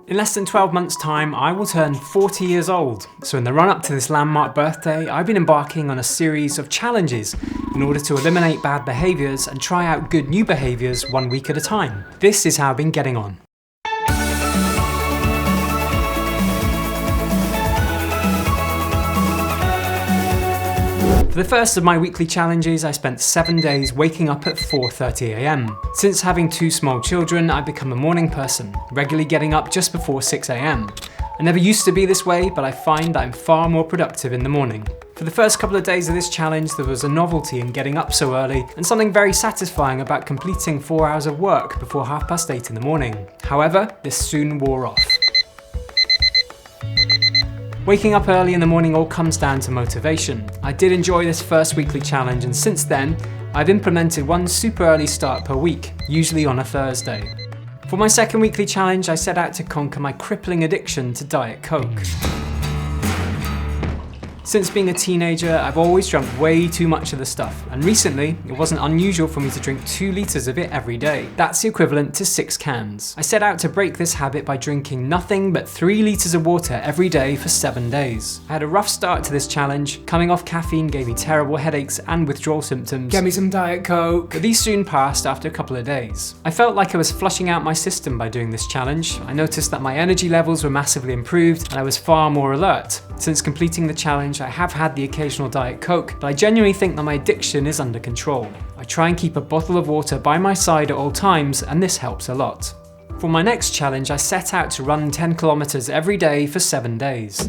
In less than 12 months' time, I will turn 40 years old. So in the run-up to this landmark birthday, I've been embarking on a series of challenges in order to eliminate bad behaviours and try out good new behaviours 1 week at a time. This is how I've been getting on. For the first of my weekly challenges, I spent 7 days waking up at 4:30 AM. Since having 2 small children, I've become a morning person, regularly getting up just before 6 AM. I never used to be this way, but I find that I'm far more productive in the morning. For the first couple of days of this challenge, there was a novelty in getting up so early and something very satisfying about completing 4 hours of work before 8:30 in the morning. However, this soon wore off. Waking up early in the morning all comes down to motivation. I did enjoy this first weekly challenge, and since then, I've implemented one super early start per week, usually on a Thursday. For my second weekly challenge, I set out to conquer my crippling addiction to Diet Coke. Since being a teenager, I've always drunk way too much of the stuff, and recently, it wasn't unusual for me to drink 2 litres of it every day. That's the equivalent to 6 cans. I set out to break this habit by drinking nothing but 3 litres of water every day for 7 days. I had a rough start to this challenge. Coming off caffeine gave me terrible headaches and withdrawal symptoms. Get me some Diet Coke. But these soon passed after a couple of days. I felt like I was flushing out my system by doing this challenge. I noticed that my energy levels were massively improved and I was far more alert. Since completing the challenge, I have had the occasional Diet Coke, but I genuinely think that my addiction is under control. I try and keep a bottle of water by my side at all times, and this helps a lot. For my next challenge, I set out to run 10 kilometers every day for 7 days.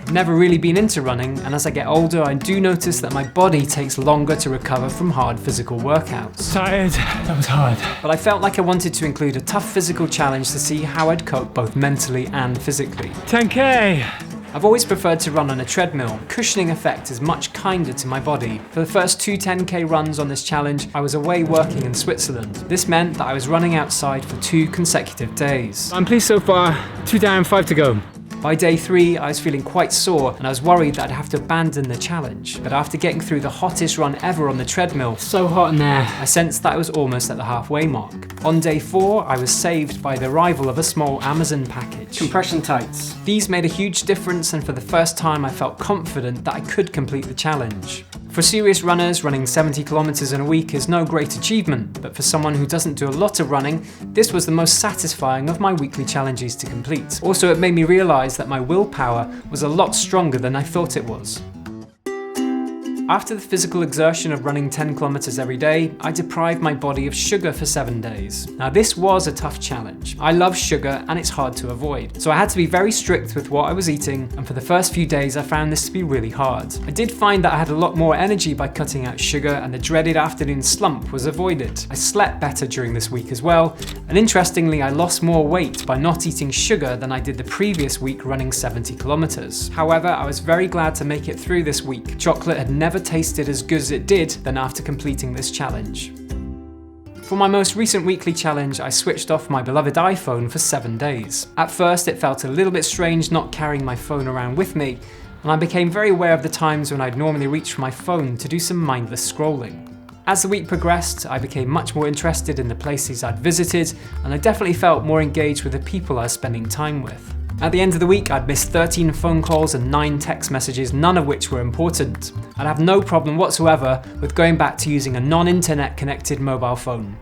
I've never really been into running, and as I get older, I do notice that my body takes longer to recover from hard physical workouts. Tired, that was hard. But I felt like I wanted to include a tough physical challenge to see how I'd cope both mentally and physically. 10K! I've always preferred to run on a treadmill. Cushioning effect is much kinder to my body. For the first 2 10K runs on this challenge, I was away working in Switzerland. This meant that I was running outside for 2 consecutive days. I'm pleased so far, 2 down, 5 to go. By day 3, I was feeling quite sore and I was worried that I'd have to abandon the challenge. But after getting through the hottest run ever on the treadmill, So hot in there. I sensed that I was almost at the halfway mark. On day 4, I was saved by the arrival of a small Amazon package. Compression tights. These made a huge difference, and for the first time I felt confident that I could complete the challenge. For serious runners, running 70 kilometers in a week is no great achievement, but for someone who doesn't do a lot of running, this was the most satisfying of my weekly challenges to complete. Also, it made me realize that my willpower was a lot stronger than I thought it was. After the physical exertion of running 10 kilometers every day, I deprived my body of sugar for 7 days. Now this was a tough challenge. I love sugar and it's hard to avoid. So I had to be very strict with what I was eating, and for the first few days I found this to be really hard. I did find that I had a lot more energy by cutting out sugar, and the dreaded afternoon slump was avoided. I slept better during this week as well, and interestingly I lost more weight by not eating sugar than I did the previous week running 70 kilometers. However, I was very glad to make it through this week. Chocolate had never tasted as good as it did than after completing this challenge. For my most recent weekly challenge, I switched off my beloved iPhone for 7 days. At first, it felt a little bit strange not carrying my phone around with me, and I became very aware of the times when I'd normally reach for my phone to do some mindless scrolling. As the week progressed, I became much more interested in the places I'd visited, and I definitely felt more engaged with the people I was spending time with. At the end of the week, I'd missed 13 phone calls and 9 text messages, none of which were important. I'd have no problem whatsoever with going back to using a non-internet connected mobile phone.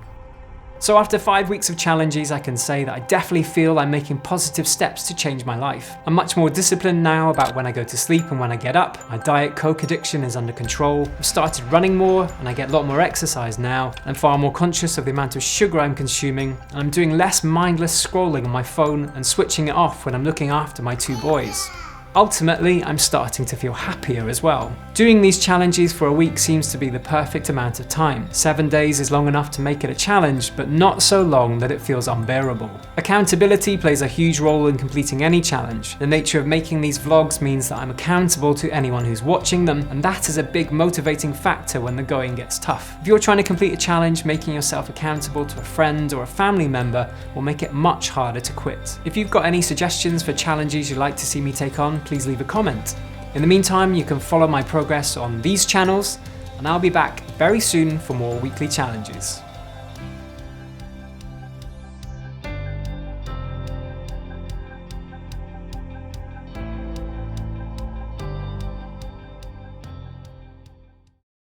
So after 5 weeks of challenges, I can say that I definitely feel I'm making positive steps to change my life. I'm much more disciplined now about when I go to sleep and when I get up. My Diet Coke addiction is under control. I've started running more and I get a lot more exercise now. I'm far more conscious of the amount of sugar I'm consuming, and I'm doing less mindless scrolling on my phone and switching it off when I'm looking after my 2 boys. Ultimately, I'm starting to feel happier as well. Doing these challenges for a week seems to be the perfect amount of time. 7 days is long enough to make it a challenge, but not so long that it feels unbearable. Accountability plays a huge role in completing any challenge. The nature of making these vlogs means that I'm accountable to anyone who's watching them, and that is a big motivating factor when the going gets tough. If you're trying to complete a challenge, making yourself accountable to a friend or a family member will make it much harder to quit. If you've got any suggestions for challenges you'd like to see me take on, please leave a comment. In the meantime, you can follow my progress on these channels, and I'll be back very soon for more weekly challenges.